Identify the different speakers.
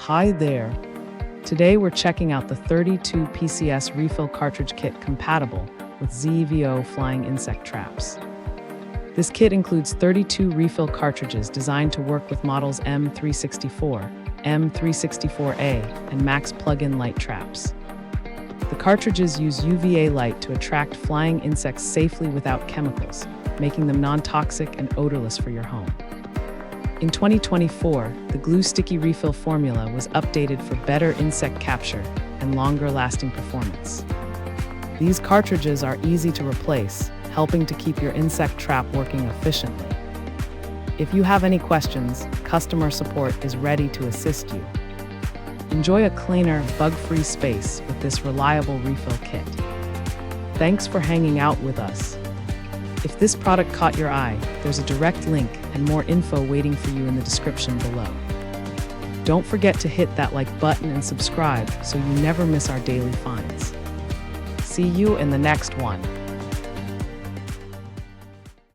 Speaker 1: Hi there. Today we're checking out the 32 PCS refill cartridge kit compatible with ZEVO flying insect traps. This kit includes 32 refill cartridges designed to work with models M364, M364A, and Max plug-in light traps. The cartridges use UVA light to attract flying insects safely without chemicals, making them non-toxic and odorless for your home. In 2024, the glue sticky refill formula was updated for better insect capture and longer-lasting performance. These cartridges are easy to replace, helping to keep your insect trap working efficiently. If you have any questions, customer support is ready to assist you. Enjoy a cleaner, bug-free space with this reliable refill kit. Thanks for hanging out with us. If this product caught your eye, there's a direct link and more info waiting for you in the description below. Don't forget to hit that like button and subscribe so you never miss our daily finds. See you in the next one.